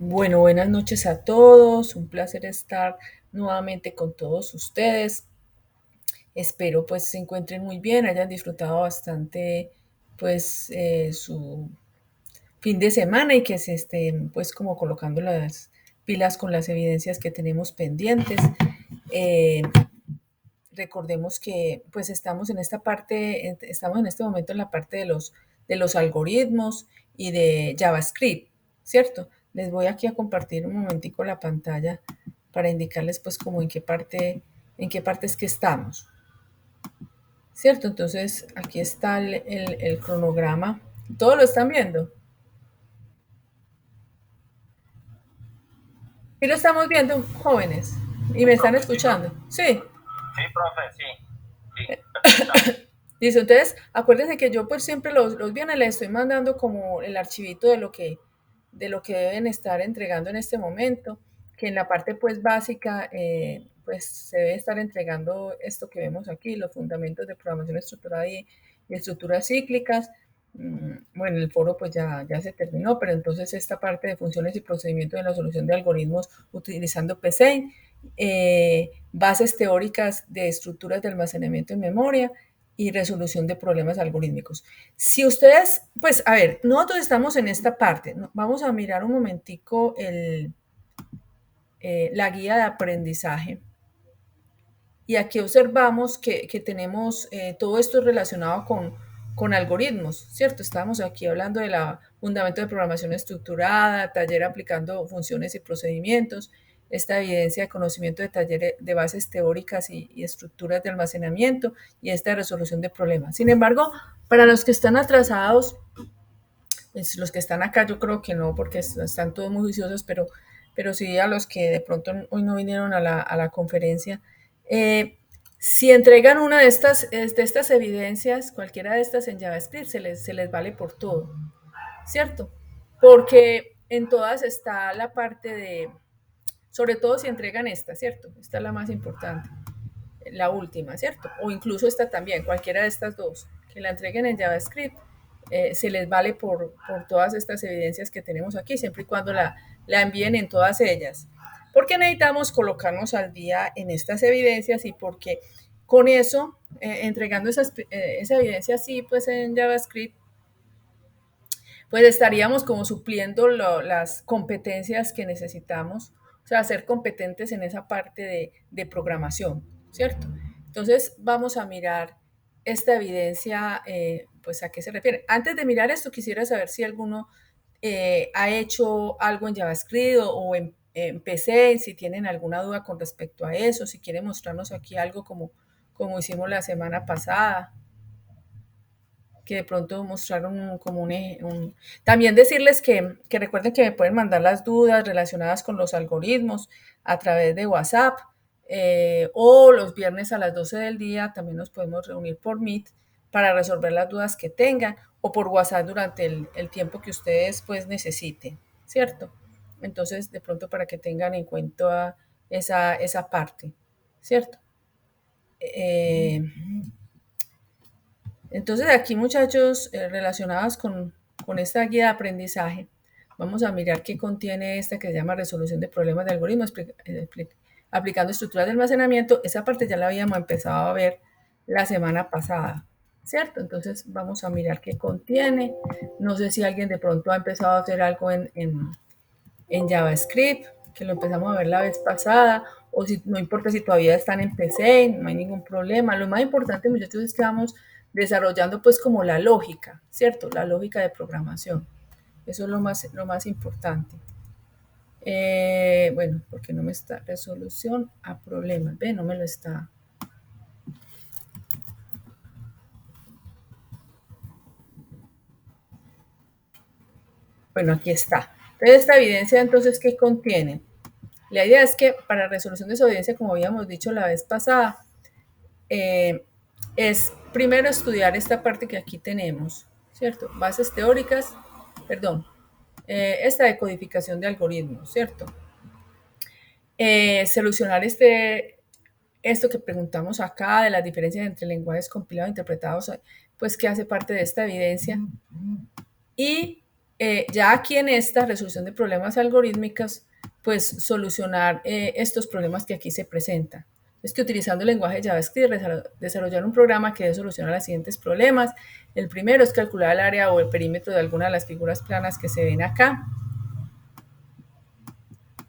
Bueno, buenas noches a todos. Un placer estar nuevamente con todos ustedes. Espero pues se encuentren muy bien, hayan disfrutado bastante pues su fin de semana y que se estén pues como colocando las pilas con las evidencias que tenemos pendientes. Eh, Recordemos que pues estamos en esta parte, estamos en este momento en la parte de los algoritmos y de JavaScript, ¿cierto? Les voy aquí a compartir un momentico la pantalla para indicarles pues como en qué parte es que estamos, ¿cierto? Entonces aquí está el cronograma. ¿Todo lo están viendo? ¿Y lo estamos viendo, jóvenes? ¿Y me están Profe, sí, profe. escuchando? Sí. Sí, profe, sí. Sí, perfectamente. Listo, entonces acuérdense que yo pues siempre los viernes les estoy mandando como el archivito de lo que deben estar entregando en este momento, que en la parte pues básica pues se debe estar entregando esto que vemos aquí, los fundamentos de programación estructurada y estructuras cíclicas. Bueno, el foro pues ya se terminó, pero entonces esta parte de funciones y procedimientos en la solución de algoritmos utilizando PSEIN, bases teóricas de estructuras de almacenamiento en memoria y resolución de problemas algorítmicos. Si ustedes, pues a ver, nosotros estamos en esta parte, ¿no? Vamos a mirar un momentico la guía de aprendizaje y aquí observamos que tenemos todo esto relacionado con algoritmos, ¿cierto? Estamos aquí hablando de la fundamento de programación estructurada, taller aplicando funciones y procedimientos, esta evidencia de conocimiento de talleres de bases teóricas y estructuras de almacenamiento y esta resolución de problemas. Sin embargo, para los que están atrasados, pues los que están acá yo creo que no, porque están todos muy juiciosos, pero sí a los que de pronto hoy no vinieron a a la conferencia. Si entregan una de estas evidencias, cualquiera de estas en JavaScript, se les vale por todo, ¿cierto? Porque en todas está la parte de, sobre todo si entregan esta, ¿cierto? Esta es la más importante, la última, ¿cierto? O incluso esta también, cualquiera de estas dos, que la entreguen en JavaScript, se les vale por todas estas evidencias que tenemos aquí, siempre y cuando la envíen en todas ellas. Porque necesitamos colocarnos al día en estas evidencias y porque con eso, entregando esa evidencia así, pues en JavaScript, pues estaríamos como supliendo las competencias que necesitamos, o sea, ser competentes en esa parte de programación, ¿cierto? Entonces vamos a mirar esta evidencia, pues a qué se refiere. Antes de mirar esto, quisiera saber si alguno ha hecho algo en JavaScript o en PC, si tienen alguna duda con respecto a eso, si quieren mostrarnos aquí algo como hicimos la semana pasada que de pronto mostraron como También decirles que recuerden que me pueden mandar las dudas relacionadas con los algoritmos a través de WhatsApp o los viernes a las 12 del día también nos podemos reunir por Meet para resolver las dudas que tengan o por WhatsApp durante el tiempo que ustedes pues necesiten, ¿cierto? Entonces, de pronto para que tengan en cuenta esa parte, ¿cierto? Eh, entonces, aquí, muchachos, relacionadas con esta guía de aprendizaje, vamos a mirar qué contiene esta que se llama resolución de problemas de algoritmos aplicando estructuras de almacenamiento. Esa parte ya la habíamos empezado a ver la semana pasada, ¿cierto? Entonces, vamos a mirar qué contiene. No sé si alguien de pronto ha empezado a hacer algo en JavaScript, que lo empezamos a ver la vez pasada, o si no importa si todavía están en PC, no hay ningún problema. Lo más importante, muchachos, es que vamos desarrollando pues como la lógica, ¿cierto? La lógica de programación. Eso es lo más importante. Bueno, porque no me está resolución a problemas, ve, no me lo está. Bueno, aquí está. Entonces, esta evidencia, entonces, ¿qué contiene? La idea es que para resolución de esa evidencia, como habíamos dicho la vez pasada, eh, es primero estudiar esta parte que aquí tenemos, ¿cierto? Bases teóricas, perdón, esta de codificación de algoritmos, ¿cierto? Solucionar esto que preguntamos acá de las diferencias entre lenguajes compilados e interpretados, pues que hace parte de esta evidencia. Y Ya aquí en esta resolución de problemas algorítmicos, pues solucionar estos problemas que aquí se presentan. Es que utilizando el lenguaje JavaScript, desarrollar un programa que debe solucionar los siguientes problemas. El primero es calcular el área o el perímetro de alguna de las figuras planas que se ven acá.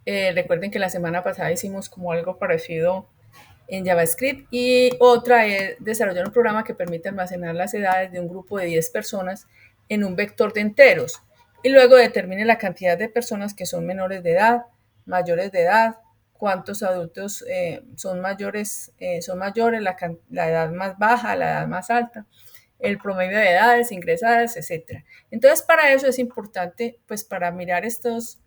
Recuerden que la semana pasada hicimos como algo parecido en JavaScript, y otra es desarrollar un programa que permite almacenar las edades de un grupo de 10 personas en un vector de enteros y luego determine la cantidad de personas que son menores de edad, mayores de edad, cuántos adultos son mayores, la edad más baja, la edad más alta, el promedio de edades ingresadas, etcétera. Entonces, para eso es importante, pues para mirar estos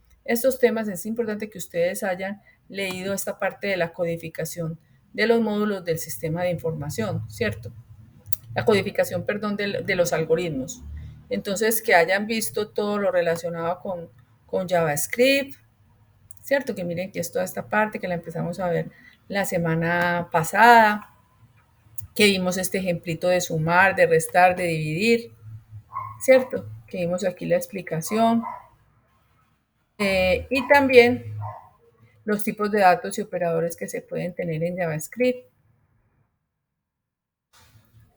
temas, es importante que ustedes hayan leído esta parte de la codificación de los módulos del sistema de información, ¿cierto? La codificación, perdón, de los algoritmos. Entonces, que hayan visto todo lo relacionado con JavaScript, ¿cierto? Que miren que es toda esta parte que la empezamos a ver la semana pasada, que vimos este ejemplito de sumar, de restar, de dividir, ¿cierto? Que vimos aquí la explicación. Y también los tipos de datos y operadores que se pueden tener en JavaScript,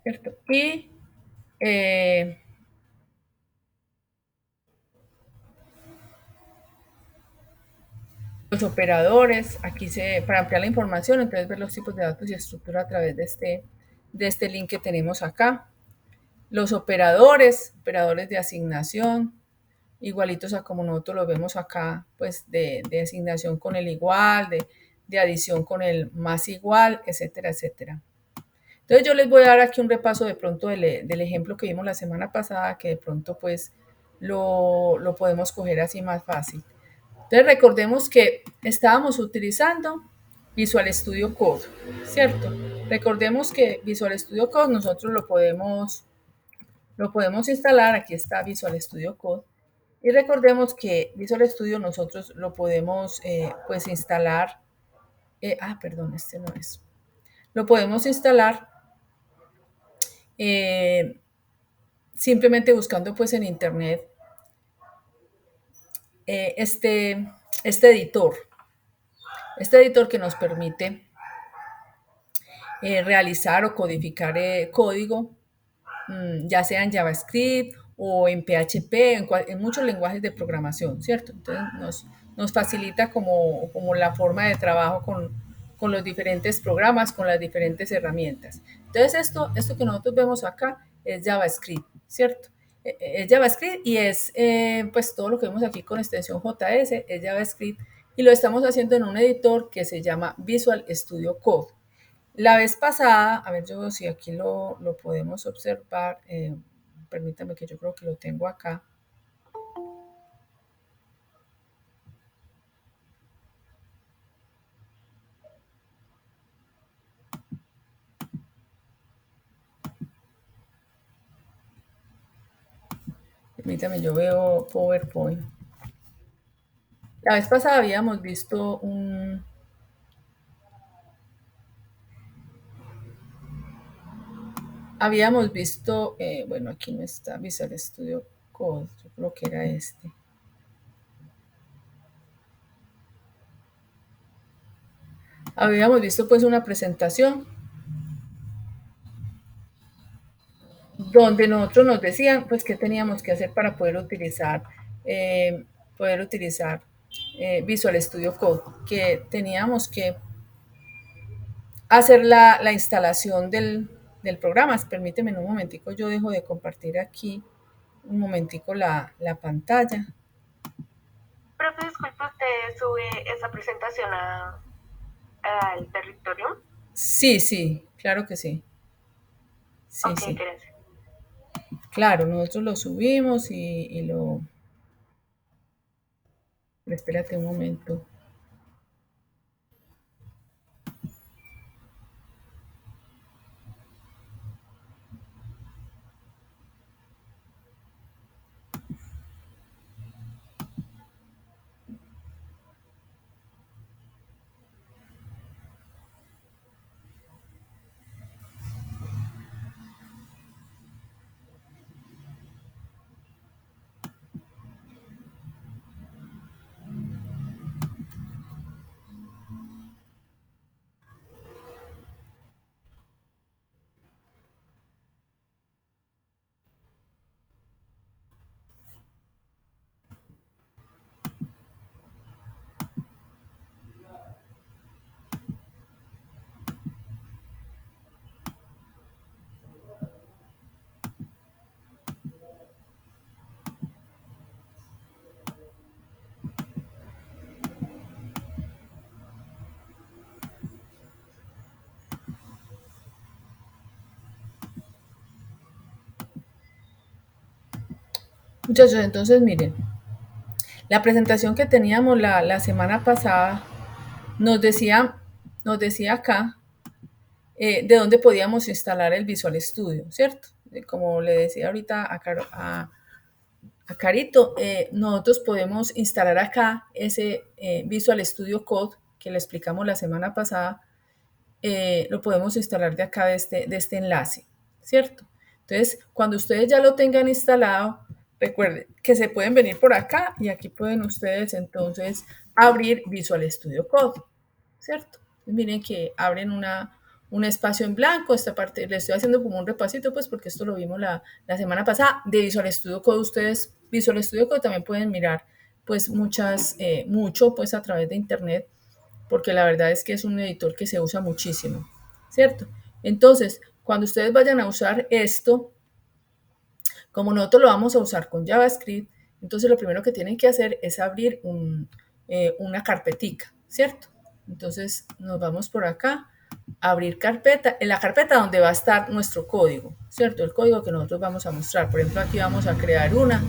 ¿cierto? Y los operadores, aquí para ampliar la información, entonces ver los tipos de datos y estructura a través de este link que tenemos acá. Los operadores de asignación, igualitos a como nosotros lo vemos acá, pues de asignación con el igual, de adición con el más igual, etcétera, etcétera. Entonces yo les voy a dar aquí un repaso de pronto del ejemplo que vimos la semana pasada, que de pronto pues lo podemos coger así más fácil. Entonces recordemos que estábamos utilizando Visual Studio Code, ¿cierto? Recordemos que Visual Studio Code nosotros lo podemos instalar, aquí está Visual Studio Code, y recordemos que Visual Studio nosotros lo podemos pues instalar, perdón, este no es, lo podemos instalar eh, simplemente buscando pues en internet eh, este, este editor, que nos permite realizar o codificar código, ya sea en JavaScript o en PHP, en muchos lenguajes de programación, ¿cierto? Entonces nos facilita como la forma de trabajo con los diferentes programas, con las diferentes herramientas. Entonces esto que nosotros vemos acá es JavaScript, ¿cierto? Es JavaScript y es pues todo lo que vemos aquí con extensión JS es JavaScript, y lo estamos haciendo en un editor que se llama Visual Studio Code. La vez pasada, a ver yo si aquí lo podemos observar, permítame que yo creo que lo tengo acá. Permítame, yo veo PowerPoint. La vez pasada habíamos visto, bueno, aquí no está Visual Studio Code, yo creo que era este. Habíamos visto pues una presentación donde nosotros nos decían pues qué teníamos que hacer para eh, poder utilizar Visual Studio Code, que teníamos que hacer la instalación del programa. Permíteme un momentico, yo dejo de compartir aquí un momentico la pantalla. Profe, disculpe, ¿usted sube esa presentación al territorio? Sí, sí, claro que sí. Sí, Ok, sí. gracias. Claro, nosotros lo subimos y lo... Espérate un momento. Muchachos, entonces miren, la presentación que teníamos la semana pasada nos decía acá de dónde podíamos instalar el Visual Studio, ¿cierto? Como le decía ahorita a Carito, nosotros podemos instalar acá ese Visual Studio Code que le explicamos la semana pasada, lo podemos instalar de acá de este enlace, ¿cierto? Entonces, cuando ustedes ya lo tengan instalado, recuerden que se pueden venir por acá y aquí pueden ustedes entonces abrir Visual Studio Code, ¿cierto? Entonces, miren que abren un espacio en blanco, esta parte le estoy haciendo como un repasito, pues porque esto lo vimos la semana pasada. De Visual Studio Code, ustedes Visual Studio Code también pueden mirar pues mucho pues a través de internet, porque la verdad es que es un editor que se usa muchísimo, ¿cierto? Entonces, cuando ustedes vayan a usar esto, como nosotros lo vamos a usar con JavaScript, entonces lo primero que tienen que hacer es abrir una carpetica, ¿cierto? Entonces nos vamos por acá, abrir carpeta, en la carpeta donde va a estar nuestro código, ¿cierto? El código que nosotros vamos a mostrar. Por ejemplo, aquí vamos a crear una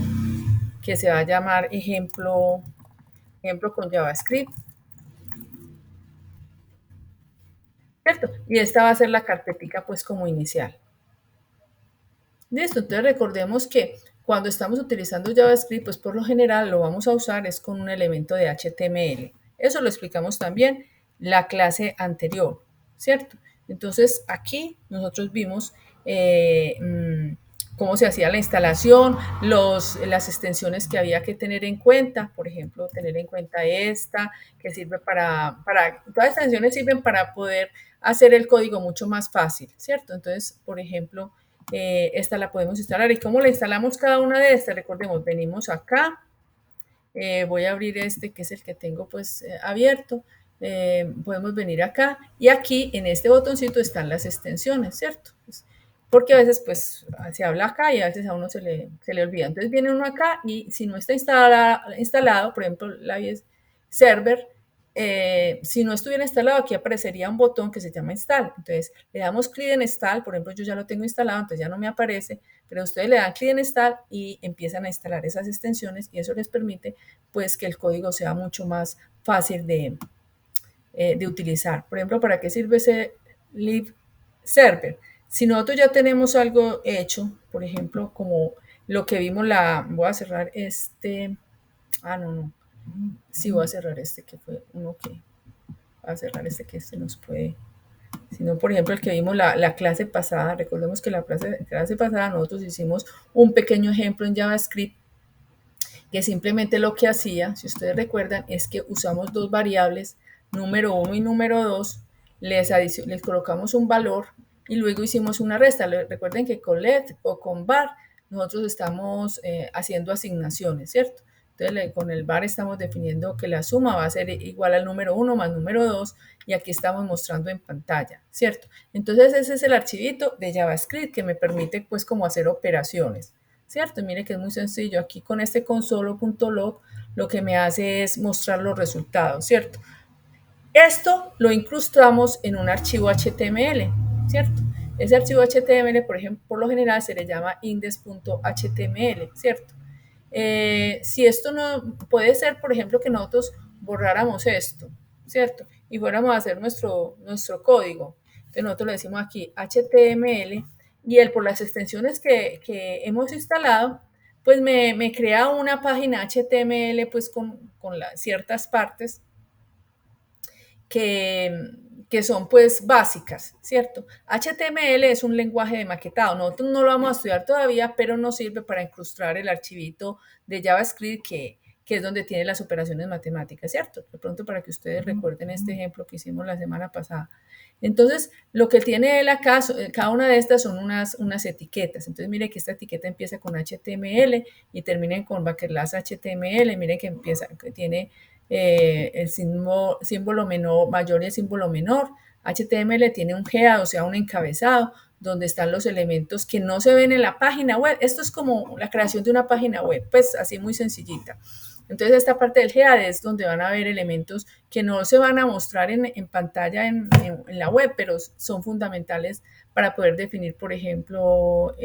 que se va a llamar ejemplo con JavaScript, ¿cierto? Y esta va a ser la carpetica pues como inicial. Listo, entonces recordemos que cuando estamos utilizando JavaScript, pues por lo general lo vamos a usar es con un elemento de HTML. Eso lo explicamos también la clase anterior, ¿cierto? Entonces aquí nosotros vimos cómo se hacía la instalación, las extensiones que había que tener en cuenta, por ejemplo, tener en cuenta esta, que sirve todas las extensiones sirven para poder hacer el código mucho más fácil, ¿cierto? Entonces, por ejemplo, esta la podemos instalar. ¿Y cómo la instalamos cada una de estas? Recordemos, venimos acá, voy a abrir este que es el que tengo pues abierto, podemos venir acá y aquí en este botoncito están las extensiones, ¿cierto? Pues, porque a veces pues se habla acá y a veces a uno se le olvida. Entonces viene uno acá y si no está instalado, por ejemplo, la server, si no estuviera instalado, aquí aparecería un botón que se llama install. Entonces le damos clic en install, por ejemplo, yo ya lo tengo instalado, entonces ya no me aparece, pero ustedes le dan clic en install y empiezan a instalar esas extensiones y eso les permite pues que el código sea mucho más fácil de utilizar. Por ejemplo, ¿para qué sirve ese live server? Si nosotros ya tenemos algo hecho, por ejemplo, como lo que vimos voy a cerrar no, sí voy a cerrar este que fue uno que, voy a cerrar este que se nos puede, sino por ejemplo el que vimos la clase pasada, recordemos que la clase pasada nosotros hicimos un pequeño ejemplo en JavaScript que simplemente lo que hacía, si ustedes recuerdan, es que usamos dos variables, número 1 y número 2, les colocamos un valor y luego hicimos una resta. Recuerden que con let o con var nosotros estamos haciendo asignaciones, ¿cierto? Entonces con el var estamos definiendo que la suma va a ser igual al número 1 más número 2 y aquí estamos mostrando en pantalla, ¿cierto? Entonces ese es el archivito de JavaScript que me permite pues como hacer operaciones. ¿Cierto? Mire que es muy sencillo. Aquí con este console.log lo que me hace es mostrar los resultados, ¿cierto? Esto lo incrustamos en un archivo HTML, ¿cierto? Ese archivo HTML, por ejemplo, por lo general se le llama index.html, ¿cierto? Si esto no, puede ser, por ejemplo, que nosotros borráramos esto, ¿cierto? Y fuéramos a hacer nuestro código. Entonces nosotros le decimos aquí HTML y él por las extensiones que hemos instalado, pues me crea una página HTML pues con ciertas partes que son pues básicas, ¿cierto? HTML es un lenguaje de maquetado. Nosotros no lo vamos a estudiar todavía, pero nos sirve para incrustar el archivito de JavaScript que es donde tiene las operaciones matemáticas, ¿cierto? De pronto para que ustedes recuerden este ejemplo que hicimos la semana pasada. Entonces, lo que tiene él acá, cada una de estas son unas etiquetas. Entonces, mire que esta etiqueta empieza con HTML y termina con /HTML. Mire que tiene el símbolo menor, mayor y el símbolo menor. HTML tiene un head, o sea, un encabezado, donde están los elementos que no se ven en la página web. Esto es como la creación de una página web, pues así muy sencillita. Entonces esta parte del head es donde van a ver elementos que no se van a mostrar en pantalla en la web, pero son fundamentales para poder definir, por ejemplo,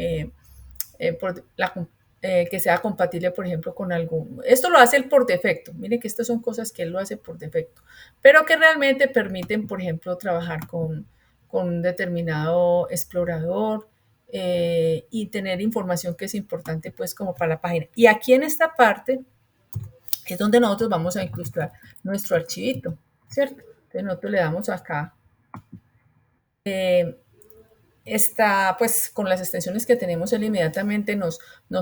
que sea compatible, por ejemplo, con algún... Esto lo hace él por defecto. Miren que estas son cosas que él lo hace por defecto, pero que realmente permiten, por ejemplo, trabajar con un determinado explorador y tener información que es importante, pues, como para la página. Y aquí en esta parte es donde nosotros vamos a incrustar nuestro archivito, ¿cierto? Entonces nosotros le damos acá, está pues con las extensiones que tenemos, él inmediatamente nos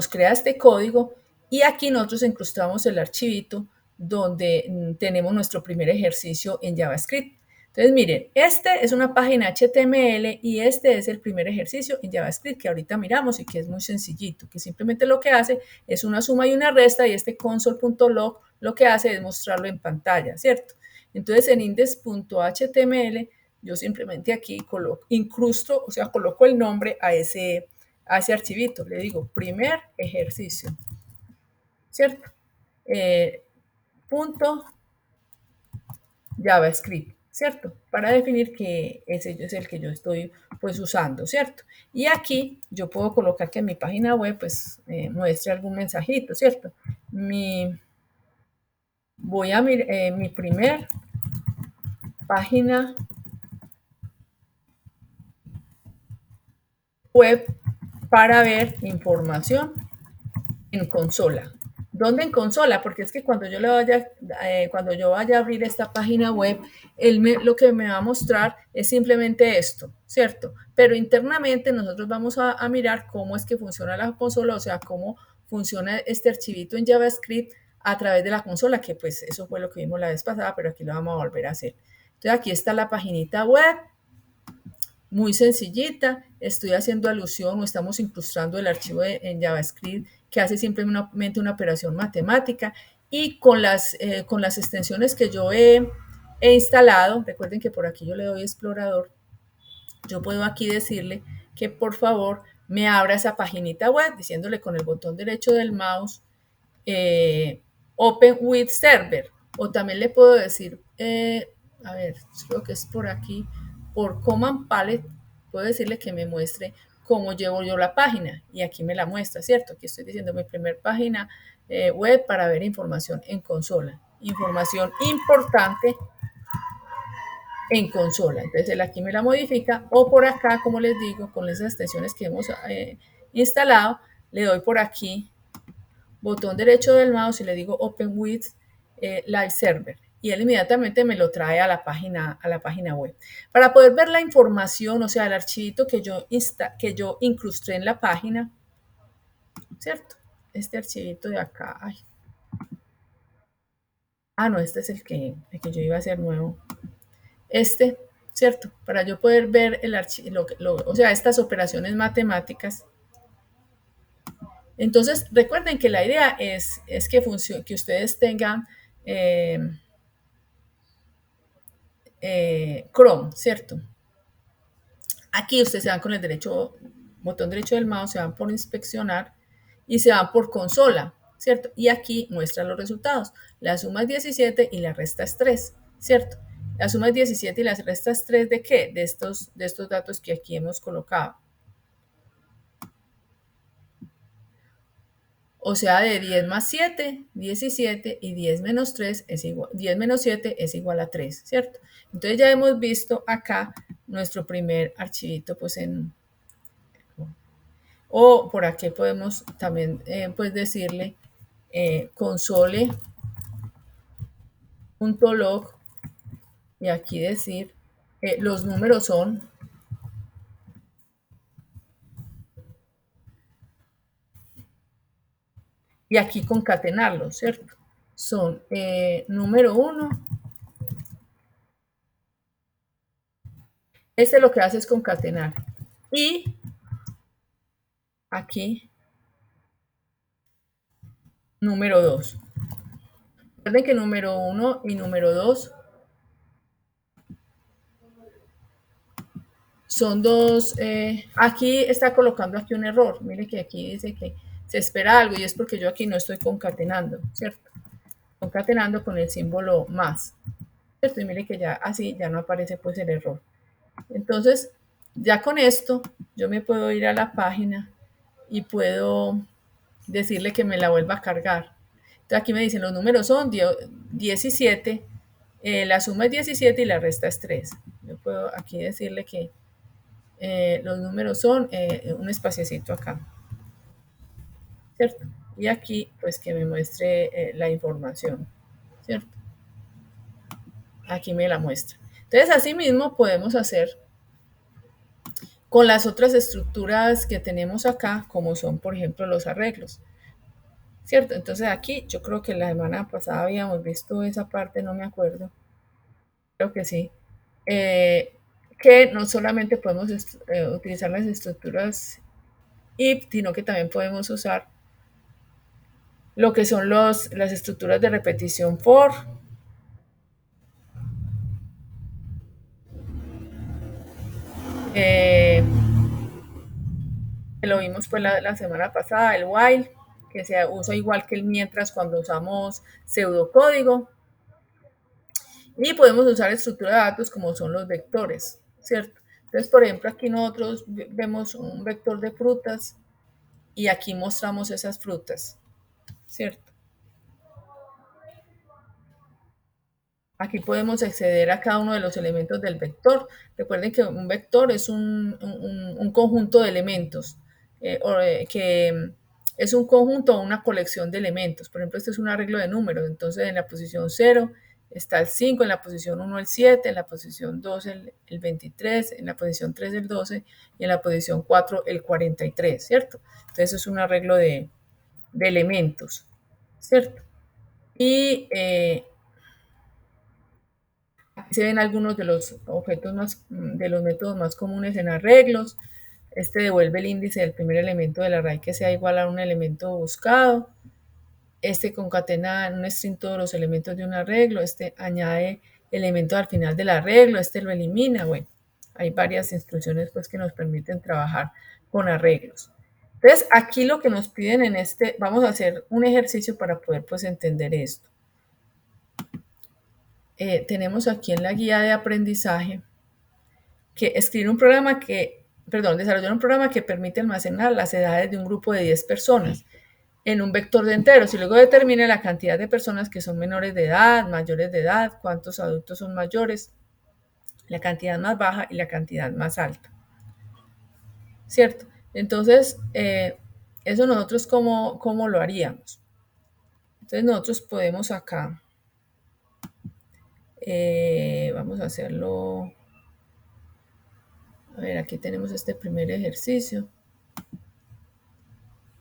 crea este código y aquí nosotros incrustamos el archivito donde tenemos nuestro primer ejercicio en JavaScript. Entonces miren, este es una página HTML y este es el primer ejercicio en JavaScript que ahorita miramos y que es muy sencillito, que simplemente lo que hace es una suma y una resta y este console.log lo que hace es mostrarlo en pantalla, ¿cierto? Entonces en index.html yo simplemente aquí incrusto, o sea, coloco el nombre a ese archivito. Le digo primer ejercicio, ¿cierto? Punto JavaScript, ¿cierto? Para definir que ese es el que yo estoy pues usando, ¿cierto? Y aquí yo puedo colocar que en mi página web pues muestre algún mensajito, ¿cierto? Voy a mi primer página web para ver información en consola. ¿Dónde en consola? Porque es que cuando yo vaya a abrir esta página web, lo que me va a mostrar es simplemente esto, ¿cierto? Pero internamente nosotros vamos a mirar cómo es que funciona la consola, o sea, cómo funciona este archivito en JavaScript a través de la consola, que pues eso fue lo que vimos la vez pasada, pero aquí lo vamos a volver a hacer. Entonces aquí está la paginita web, muy sencillita, estoy haciendo alusión o estamos incrustando el archivo en JavaScript que hace simplemente una operación matemática y con las extensiones que yo he instalado, recuerden que por aquí yo le doy explorador, yo puedo aquí decirle que por favor me abra esa paginita web diciéndole con el botón derecho del mouse Open with Server, o también le puedo decir, a ver, creo que es por aquí, por Command Palette, puedo decirle que me muestre cómo llevo yo la página, y aquí me la muestra, ¿cierto? Aquí estoy diciendo mi primer página web para ver información en consola, información importante en consola. Entonces él aquí me la modifica, o por acá, como les digo, con esas extensiones que hemos instalado, le doy por aquí botón derecho del mouse y le digo Open with Live Server y él inmediatamente me lo trae a la página web. Para poder ver la información, o sea, el archivito que yo incrusté en la página, ¿cierto? Este archivito de acá. Ay. Ah, no, este es el que yo iba a hacer nuevo. Este, ¿cierto? Para yo poder ver el archivo, o sea, estas operaciones matemáticas. Entonces, recuerden que la idea es que ustedes tengan Chrome, ¿cierto? Aquí ustedes se van con el botón derecho del mouse, se van por inspeccionar y se van por consola, ¿cierto? Y aquí muestra los resultados. La suma es 17 y la resta es 3, ¿cierto? La suma es 17 y la resta es 3 ¿de qué? De estos datos que aquí hemos colocado. O sea, de 10 más 7, 17, y 10 menos 3 es igual, 10 menos 7 es igual a 3, ¿cierto? Entonces ya hemos visto acá nuestro primer archivito, pues o por aquí podemos también, pues decirle console.log y aquí decir los números son y aquí concatenarlos, ¿cierto? Son número 1. Este lo que hace es concatenar. Y aquí, número 2. Recuerden que número 1 y número 2 son dos. Aquí está colocando aquí un error. Miren que aquí dice que se espera algo y es porque yo aquí no estoy concatenando, ¿cierto? Concatenando con el símbolo más, ¿cierto? Y mire que ya así ya no aparece pues el error. Entonces, ya con esto yo me puedo ir a la página y puedo decirle que me la vuelva a cargar. Entonces aquí me dicen los números son 17, la suma es 17 y la resta es 3. Yo puedo aquí decirle que los números son un espaciecito acá, ¿cierto? Y aquí pues que me muestre la información, ¿cierto? Aquí me la muestra. Entonces así mismo podemos hacer con las otras estructuras que tenemos acá, como son por ejemplo los arreglos. ¿Cierto? Entonces aquí yo creo que la semana pasada habíamos visto esa parte, no me acuerdo, creo que sí, que no solamente podemos utilizar las estructuras if, sino que también podemos usar lo que son las estructuras de repetición for, que lo vimos pues la semana pasada, el while, que se usa igual que el mientras cuando usamos pseudocódigo. Y podemos usar estructuras de datos como son los vectores, ¿cierto? Entonces, por ejemplo, aquí nosotros vemos un vector de frutas y aquí mostramos esas frutas, ¿cierto? Aquí podemos acceder a cada uno de los elementos del vector. Recuerden que un vector es un conjunto de elementos, que es un conjunto o una colección de elementos. Por ejemplo, este es un arreglo de números. Entonces, en la posición 0 está el 5, en la posición 1 el 7, en la posición 2 el 23, en la posición 3 el 12 y en la posición 4 el 43, ¿cierto? Entonces, es un arreglo de elementos, ¿cierto? Y aquí se ven algunos de los objetos de los métodos más comunes en arreglos. Este devuelve el índice del primer elemento del array que sea igual a un elemento buscado. Este concatena en un string todos los elementos de un arreglo. Este añade elementos al final del arreglo. Este lo elimina. Bueno, hay varias instrucciones pues que nos permiten trabajar con arreglos. Entonces, aquí lo que nos piden en vamos a hacer un ejercicio para poder pues entender esto. Tenemos aquí en la guía de aprendizaje que escribir un programa desarrollar un programa que permite almacenar las edades de un grupo de 10 personas en un vector de enteros y luego determine la cantidad de personas que son menores de edad, mayores de edad, cuántos adultos son mayores, la cantidad más baja y la cantidad más alta. ¿Cierto? Entonces, eso nosotros ¿cómo lo haríamos? Entonces nosotros podemos acá, vamos a hacerlo. A ver, aquí tenemos este primer ejercicio.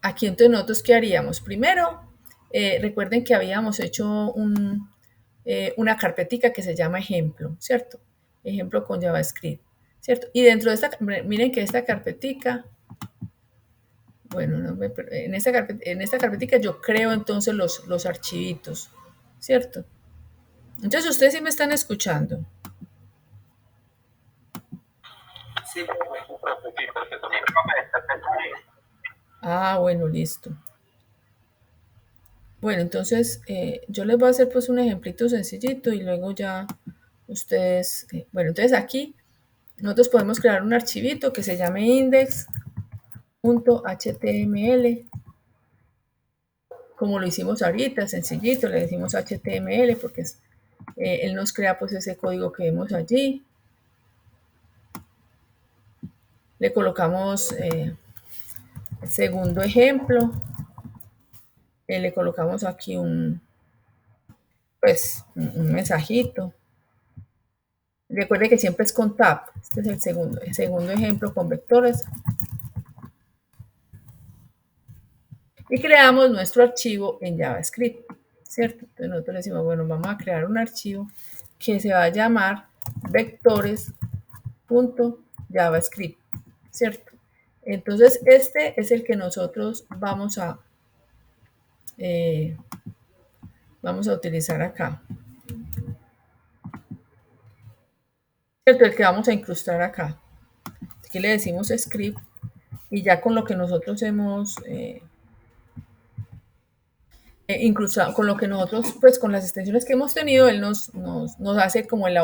Aquí entonces nosotros, ¿qué haríamos? Primero, recuerden que habíamos hecho una carpetica que se llama ejemplo, ¿cierto? Ejemplo con JavaScript, ¿cierto? Y dentro de esta, miren que esta carpetica, bueno, en esta carpetica yo creo entonces los archivitos, ¿cierto? Entonces, ustedes sí me están escuchando. Sí, perfecto. Ah, bueno, listo. Bueno, entonces yo les voy a hacer pues un ejemplito sencillito y luego ya ustedes, bueno, entonces aquí nosotros podemos crear un archivito que se llame index.html, como lo hicimos ahorita, sencillito, le decimos HTML porque él nos crea pues ese código que vemos allí. Le colocamos el segundo ejemplo, le colocamos aquí un mensajito. Recuerde que siempre es con tab. Este es el segundo ejemplo con vectores. Y creamos nuestro archivo en JavaScript, ¿cierto? Entonces nosotros decimos, bueno, vamos a crear un archivo que se va a llamar vectores.javascript, ¿cierto? Entonces este es el que nosotros vamos a utilizar acá. ¿Cierto? El que vamos a incrustar acá. Aquí le decimos script y ya con lo que nosotros hemos incluso con lo que nosotros, pues con las extensiones que hemos tenido, él nos hace como el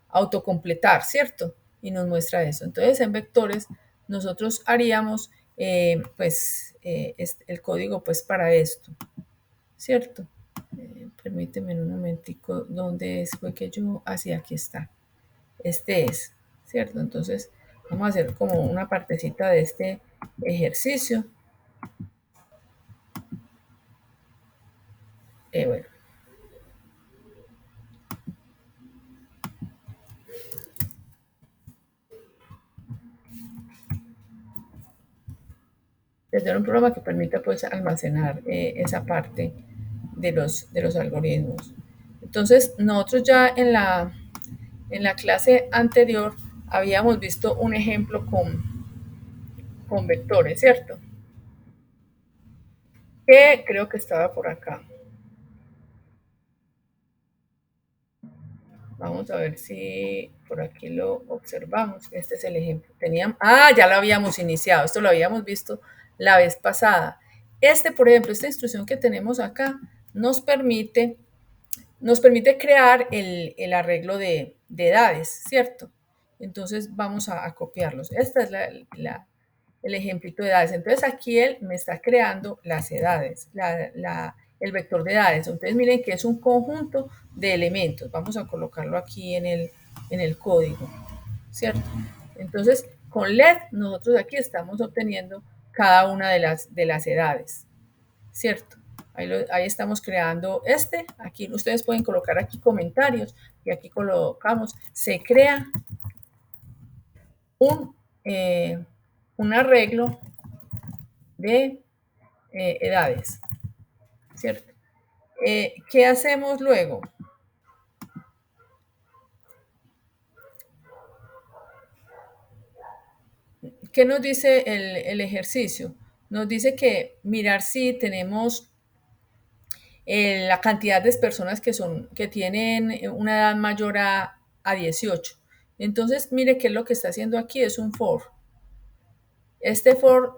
autocompletar, ¿cierto? Y nos muestra eso. Entonces, en vectores, nosotros haríamos el código pues para esto, ¿cierto? Permíteme un momentico, ¿dónde fue que yo? Así, aquí está. Este es, ¿cierto? Entonces vamos a hacer como una partecita de este ejercicio. Bueno. Tener un programa que permita pues almacenar esa parte de los algoritmos. Entonces, nosotros ya en la clase anterior habíamos visto un ejemplo con vectores, ¿cierto? Que creo que estaba por acá. Vamos a ver si por aquí lo observamos. Este es el ejemplo. Ya lo habíamos iniciado. Esto lo habíamos visto la vez pasada. Por ejemplo, esta instrucción que tenemos acá nos permite crear el arreglo de edades, ¿cierto? Entonces vamos a copiarlos. Este es el ejemplito de edades. Entonces aquí él me está creando las edades, el vector de edades. Entonces miren que es un conjunto de elementos. Vamos a colocarlo aquí en el código, ¿cierto? Entonces con LED nosotros aquí estamos obteniendo cada una de las edades, ¿cierto? Ahí estamos creando aquí ustedes pueden colocar aquí comentarios y aquí colocamos, se crea un arreglo de edades, ¿cierto? ¿Qué hacemos luego? ¿Qué nos dice el ejercicio? Nos dice que mirar si tenemos la cantidad de personas que tienen una edad mayor a 18. Entonces, mire qué es lo que está haciendo aquí, es un for. Este for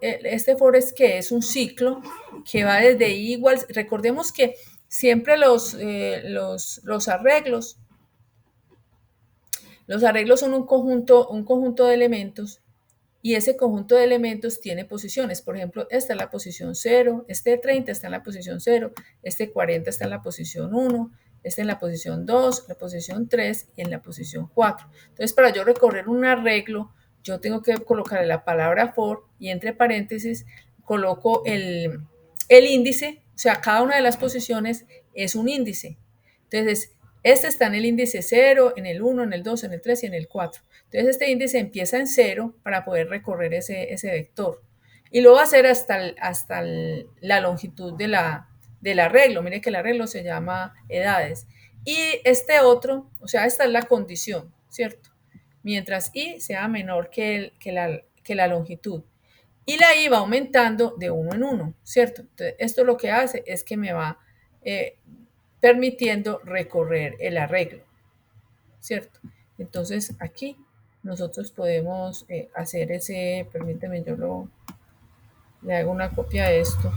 es que es un ciclo que va desde igual. Recordemos que siempre los arreglos son un conjunto de elementos y ese conjunto de elementos tiene posiciones. Por ejemplo, esta es la posición 0, este 30 está en la posición 0, este 40 está en la posición 1, este en la posición 2, la posición 3 y en la posición 4. Entonces, para yo recorrer un arreglo, yo tengo que colocar la palabra for y entre paréntesis coloco el índice, o sea, cada una de las posiciones es un índice. Entonces, este está en el índice 0, en el 1, en el 2, en el 3 y en el 4. Entonces, este índice empieza en 0 para poder recorrer ese vector. Y lo va a hacer hasta la longitud del arreglo. Mire que el arreglo se llama edades. Y este otro, o sea, esta es la condición, ¿cierto? Mientras i sea menor que la longitud. Y la i va aumentando de uno en uno, ¿cierto? Entonces, esto lo que hace es que me va permitiendo recorrer el arreglo, ¿cierto? Entonces aquí nosotros podemos hacer permíteme, le hago una copia de esto.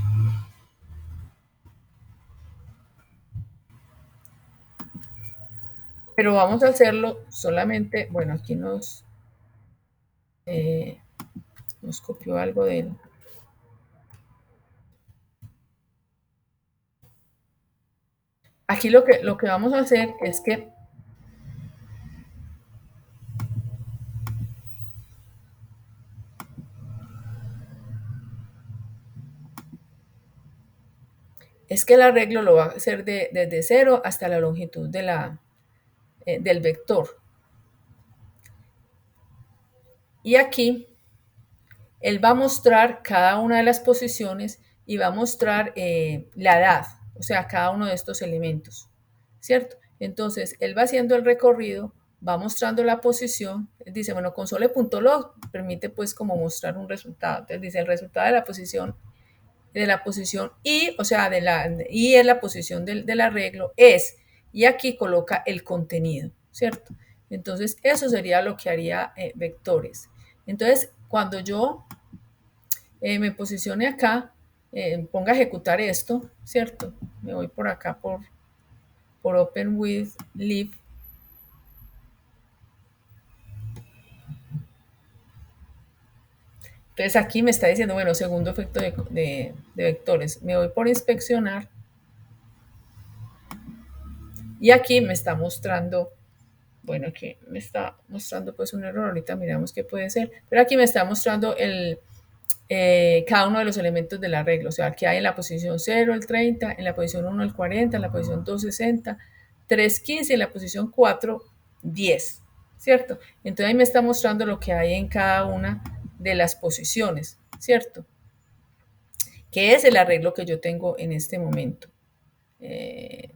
Pero vamos a hacerlo solamente, bueno, aquí nos copió algo de él. Aquí lo que vamos a hacer es que el arreglo lo va a hacer desde 0 hasta la longitud del vector. Y aquí él va a mostrar cada una de las posiciones y va a mostrar la edad, o sea, cada uno de estos elementos, ¿cierto? Entonces, él va haciendo el recorrido, va mostrando la posición, dice, bueno, console.log permite pues como mostrar un resultado. Entonces dice el resultado de la posición y, o sea, y en la posición del arreglo es, y aquí coloca el contenido, ¿cierto? Entonces, eso sería lo que haría vectores. Entonces, cuando yo me posicione acá, ponga a ejecutar esto, ¿cierto? Me voy por acá por Open with Leaf. Entonces aquí me está diciendo, bueno, segundo efecto de vectores. Me voy por inspeccionar y aquí me está mostrando, bueno, aquí me está mostrando pues un error, ahorita miramos qué puede ser, pero aquí me está mostrando cada uno de los elementos del arreglo, o sea, que hay en la posición 0 el 30, en la posición 1 el 40, en la posición 2 60, 3 15 y en la posición 4 10, ¿cierto? Entonces ahí me está mostrando lo que hay en cada una de las posiciones, ¿cierto? Que es el arreglo que yo tengo en este momento. En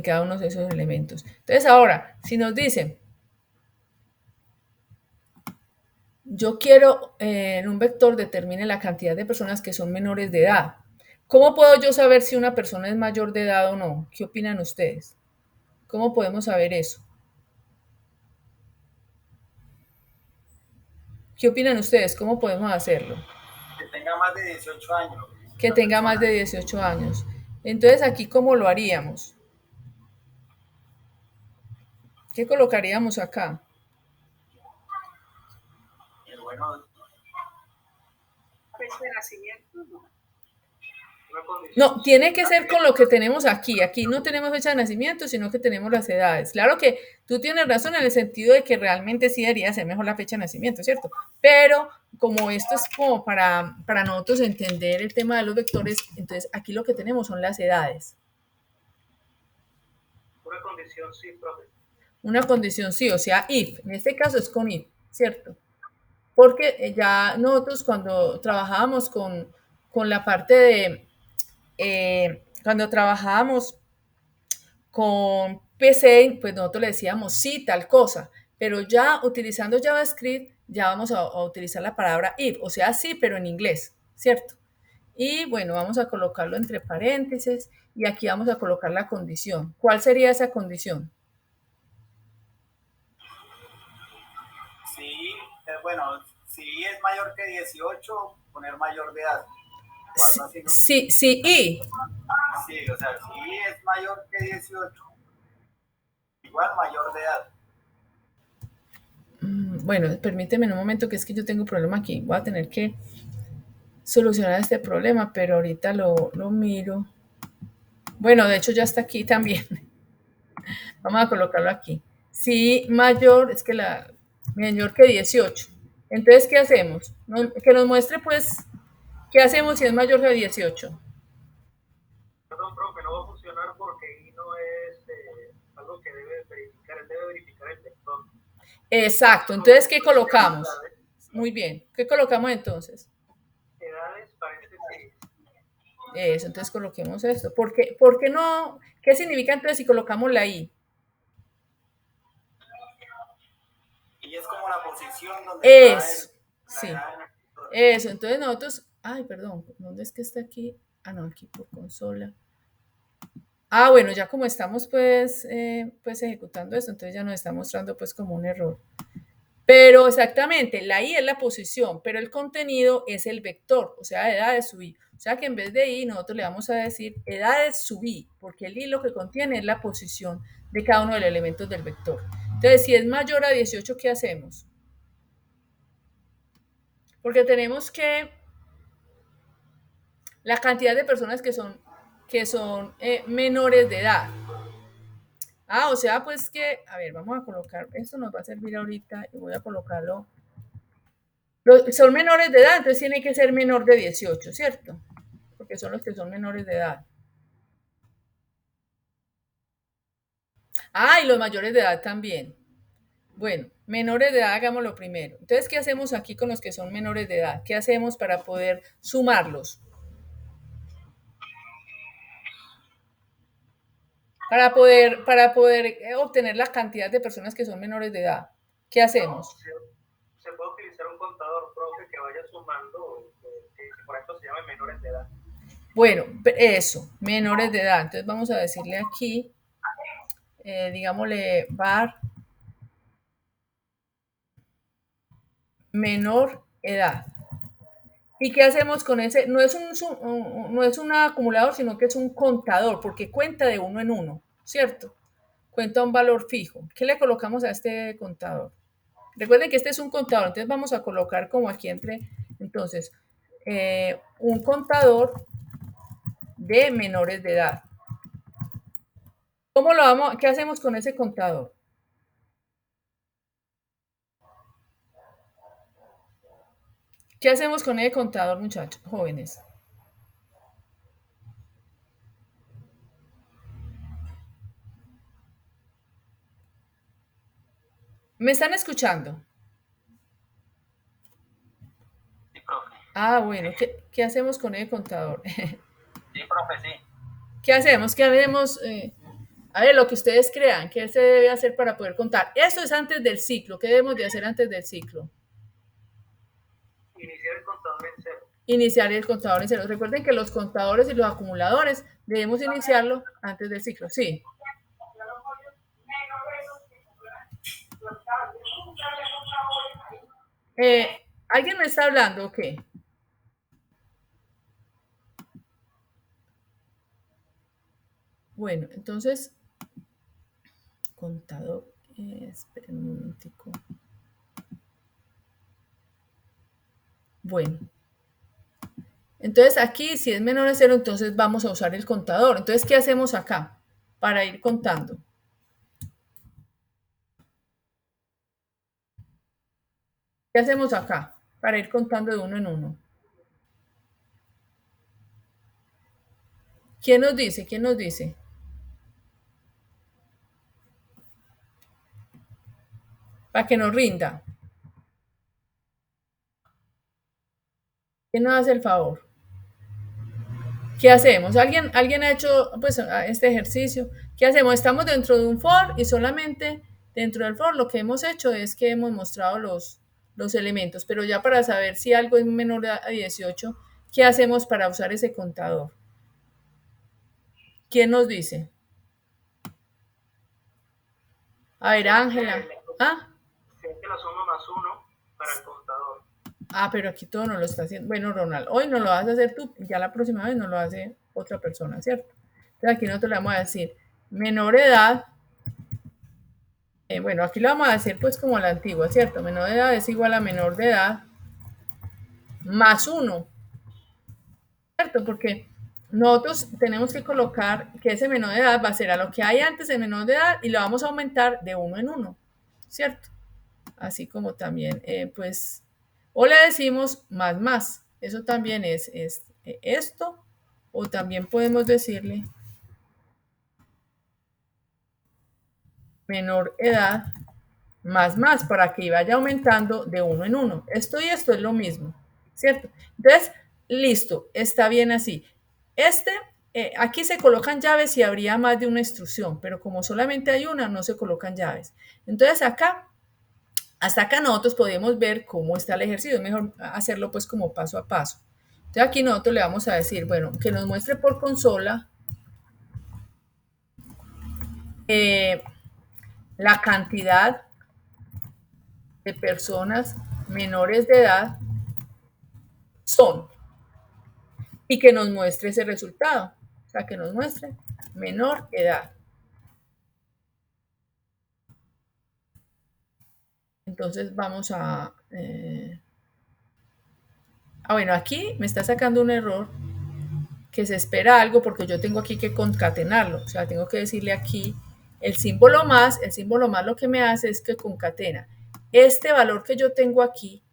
cada uno de esos elementos. Entonces ahora, si nos dicen, yo quiero en un vector determine la cantidad de personas que son menores de edad. ¿Cómo puedo yo saber si una persona es mayor de edad o no? ¿Qué opinan ustedes? ¿Cómo podemos saber eso? ¿Qué opinan ustedes? ¿Cómo podemos hacerlo? Que tenga más de 18 años. Que tenga más de 18 años. Entonces, aquí, ¿cómo lo haríamos? ¿Qué colocaríamos acá? Bueno, Fecha de nacimiento, ¿no? No, tiene que ser con lo que tenemos aquí. Aquí no tenemos fecha de nacimiento, sino que tenemos las edades. Claro que tú tienes razón en el sentido de que realmente sí debería ser mejor la fecha de nacimiento, ¿cierto? Pero como esto es como para nosotros entender el tema de los vectores, entonces aquí lo que tenemos son las edades. Una condición sí, profe. Una condición sí, o sea, if. En este caso es con if, ¿cierto? Porque ya nosotros cuando trabajábamos con la parte de, cuando trabajábamos con PC, pues nosotros le decíamos sí, tal cosa, pero ya utilizando JavaScript, ya vamos a utilizar la palabra if, o sea, sí, pero en inglés, ¿cierto? Y bueno, vamos a colocarlo entre paréntesis y aquí vamos a colocar la condición. ¿Cuál sería esa condición? Sí, bueno, si es mayor que 18, poner mayor de edad. Sí, sí, sí, y. Sí, o sea, si es mayor que 18, igual mayor de edad. Bueno, permíteme un momento que es que yo tengo un problema aquí. Voy a tener que solucionar este problema, pero ahorita lo miro. Bueno, de hecho ya está aquí también. Vamos a colocarlo aquí. Sí, mayor, es que mayor que 18. Entonces, ¿qué hacemos? Que nos muestre, pues, ¿qué hacemos si es mayor que 18? Perdón, profe, no va a funcionar porque ahí no es algo que debe verificar, él debe verificar el vector. Exacto, entonces, ¿qué colocamos? Muy bien, ¿qué colocamos entonces? Edades, paréntesis. Eso, entonces coloquemos esto. ¿Por qué no? ¿Qué significa entonces si colocamos la I? Y es como la posición donde está sí. Eso, entonces nosotros, ay, perdón, ¿dónde es que está aquí? Ah, no, aquí por consola. Ah, bueno, ya como estamos pues ejecutando esto, entonces ya nos está mostrando pues como un error. Pero exactamente, la I es la posición, pero el contenido es el vector, o sea, edades sub I. O sea que en vez de I, nosotros le vamos a decir edades sub I, porque el I lo que contiene es la posición de cada uno de los elementos del vector. Entonces, si es mayor a 18, ¿qué hacemos? Porque tenemos que la cantidad de personas que son menores de edad. Ah, o sea, pues que, a ver, vamos a colocar, esto nos va a servir ahorita y voy a colocarlo. Son menores de edad, entonces tiene que ser menor de 18, ¿cierto? Porque son los que son menores de edad. Ah, y los mayores de edad también. Bueno, menores de edad, hagámoslo primero. Entonces, ¿qué hacemos aquí con los que son menores de edad? ¿Qué hacemos para poder sumarlos? Para poder obtener la cantidad de personas que son menores de edad. ¿Qué hacemos? Se puede utilizar un contador, profe, que vaya sumando, que por esto se llama menores de edad. Bueno, eso, menores de edad. Entonces vamos a decirle aquí, digámosle var menor edad. ¿Y qué hacemos con ese? No es un acumulador, sino que es un contador, porque cuenta de uno en uno, ¿cierto? cuenta un valor fijo. ¿Qué le colocamos a este contador? Recuerden que este es un contador, entonces vamos a colocar como aquí entonces, un contador de menores de edad. ¿Qué hacemos con ese contador? ¿Qué hacemos con ese contador, muchachos, jóvenes? ¿Me están escuchando? Sí, profe. Ah, bueno, ¿qué hacemos con ese contador? Sí, profe, sí. ¿Qué hacemos? ¿Qué haremos? A ver, lo que ustedes crean, ¿qué se debe hacer para poder contar? Esto es antes del ciclo. ¿Qué debemos de hacer antes del ciclo? Iniciar el contador en cero. Iniciar el contador en cero. Recuerden que los contadores y los acumuladores debemos iniciarlo antes del ciclo. Sí. ¿Alguien me está hablando o qué? Bueno, entonces, contador, esperen un momentico. Bueno, entonces aquí si es menor a cero, entonces vamos a usar el contador. Entonces, ¿qué hacemos acá para ir contando? ¿Qué hacemos acá para ir contando de uno en uno? ¿Quién nos dice? ¿Quién nos dice? Para que nos rinda. ¿Quién nos hace el favor? ¿Qué hacemos? ¿Alguien ha hecho pues, este ejercicio? ¿Qué hacemos? Estamos dentro de un for y solamente dentro del for lo que hemos hecho es que hemos mostrado los elementos, pero ya para saber si algo es menor a 18, ¿qué hacemos para usar ese contador? ¿Quién nos dice? A ver, Ángela. ¿Ah? Se hace la suma más 1 para el contador. Ah, pero aquí todo no lo está haciendo. Bueno, Ronald, hoy no lo vas a hacer tú, ya la próxima vez no lo hace otra persona, ¿cierto? Entonces aquí nosotros le vamos a decir menor edad. Bueno, aquí lo vamos a decir pues como la antigua, ¿cierto? Menor de edad es igual a menor de edad más 1, ¿cierto? Porque nosotros tenemos que colocar que ese menor de edad va a ser a lo que hay antes de menor de edad y lo vamos a aumentar de 1 en 1, ¿cierto? Así como también, pues, o le decimos más. Eso también es esto, o también podemos decirle menor edad más para que vaya aumentando de 1 en 1. Esto y esto es lo mismo, ¿cierto? Entonces, listo, está bien así. Aquí se colocan llaves si habría más de una instrucción, pero como solamente hay una, no se colocan llaves. Entonces acá, hasta acá nosotros podemos ver cómo está el ejercicio. Es mejor hacerlo pues como paso a paso. Entonces aquí nosotros le vamos a decir, bueno, que nos muestre por consola la cantidad de personas menores de edad son y que nos muestre ese resultado. O sea, que nos muestre menor edad. Entonces vamos a... bueno, aquí me está sacando un error que se espera algo porque yo tengo aquí que concatenarlo. O sea, tengo que decirle aquí el símbolo más lo que me hace es que concatena. Este valor que yo tengo aquí,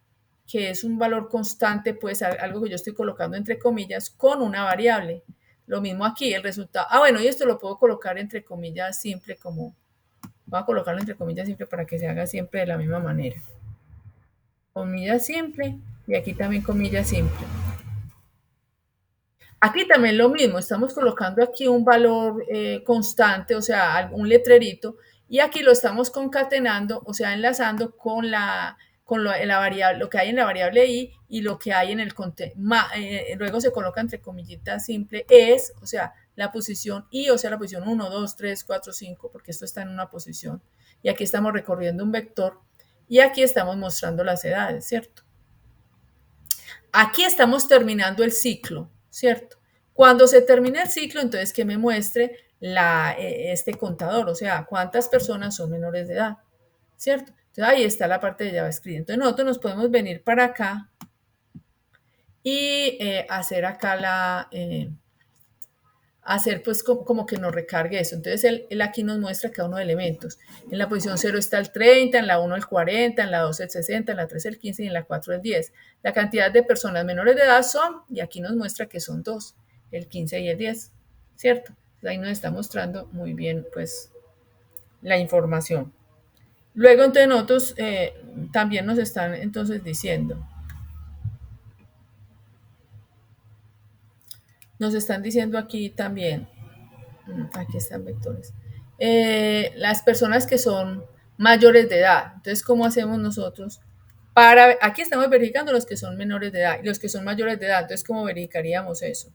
que es un valor constante, pues algo que yo estoy colocando entre comillas, con una variable. Lo mismo aquí, el resultado. Bueno, y esto lo puedo colocar entre comillas simple como... Voy a colocarlo entre comillas simple para que se haga siempre de la misma manera. Comillas simple y aquí también comillas simple. Aquí también lo mismo, estamos colocando aquí un valor constante, o sea, un letrerito, y aquí lo estamos concatenando, o sea, enlazando con la variable, lo que hay en la variable i y lo que hay en el luego se coloca entre comillitas simple es, o sea, la posición i, o sea, la posición 1, 2, 3, 4, 5, porque esto está en una posición, y aquí estamos recorriendo un vector, y aquí estamos mostrando las edades, ¿cierto? Aquí estamos terminando el ciclo, ¿cierto? Cuando se termine el ciclo, entonces que me muestre este contador, o sea, cuántas personas son menores de edad, ¿cierto? Entonces ahí está la parte de JavaScript. Entonces nosotros nos podemos venir para acá y hacer acá hacer pues como que nos recargue eso. Entonces él aquí nos muestra cada uno de elementos. En la posición 0 está el 30, en la 1 el 40, en la 2 el 60, en la 3 el 15 y en la 4 el 10. La cantidad de personas menores de edad son, y aquí nos muestra que son dos, el 15 y el 10, ¿cierto? Entonces ahí nos está mostrando muy bien pues la información. Luego entonces nosotros también nos están entonces diciendo, nos están diciendo aquí también, aquí están vectores, las personas que son mayores de edad. Entonces, ¿cómo hacemos nosotros? Aquí estamos verificando los que son menores de edad y los que son mayores de edad. Entonces, ¿cómo verificaríamos eso?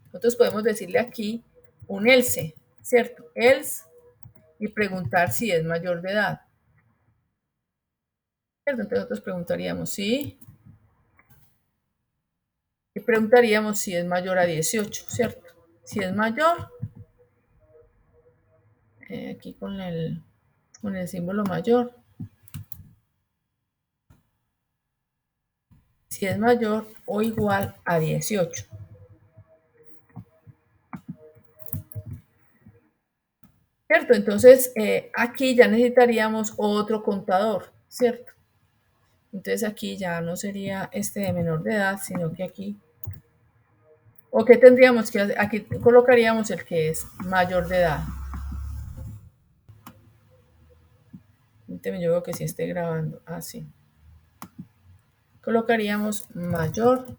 Nosotros podemos decirle aquí un else, ¿cierto? Else y preguntar si es mayor de edad. ¿Cierto? Entonces nosotros preguntaríamos si y preguntaríamos si es mayor a 18, ¿cierto? Si es mayor, aquí con el símbolo mayor, si es mayor o igual a 18. ¿Cierto? Entonces, aquí ya necesitaríamos otro contador, ¿cierto? Entonces aquí ya no sería este de menor de edad, sino que aquí, o qué tendríamos que hacer, aquí colocaríamos el que es mayor de edad. Yo veo que sí esté grabando, así. Colocaríamos mayor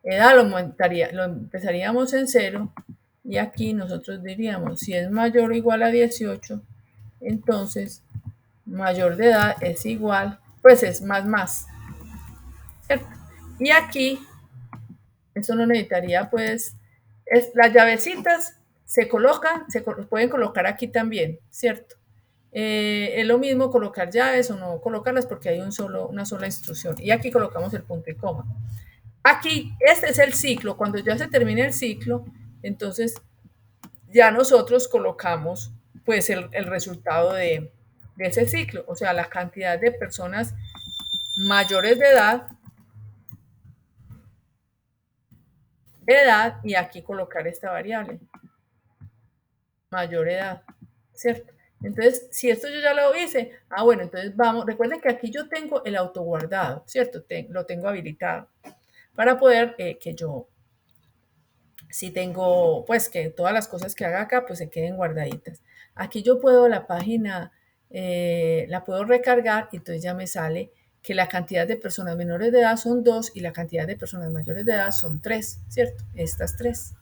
edad, lo empezaríamos en 0 y aquí nosotros diríamos, si es mayor o igual a 18, entonces mayor de edad es igual, pues es más, ¿cierto? Y aquí, esto no necesitaría, pues, las llavecitas se colocan, pueden colocar aquí también, ¿cierto? Es lo mismo colocar llaves o no colocarlas porque hay una sola instrucción. Y aquí colocamos el punto y coma. Aquí, este es el ciclo. Cuando ya se termine el ciclo, entonces ya nosotros colocamos pues el resultado de ese ciclo, o sea, la cantidad de personas mayores de edad y aquí colocar esta variable, mayor edad, ¿cierto? Entonces, si esto yo ya lo hice, bueno, entonces vamos, recuerden que aquí yo tengo el autoguardado, ¿cierto? Lo tengo habilitado para poder que yo, si tengo, pues que todas las cosas que haga acá, pues se queden guardaditas. Aquí yo puedo la página, la puedo recargar y entonces ya me sale que la cantidad de personas menores de edad son 2 y la cantidad de personas mayores de edad son 3, ¿cierto? Estas 3.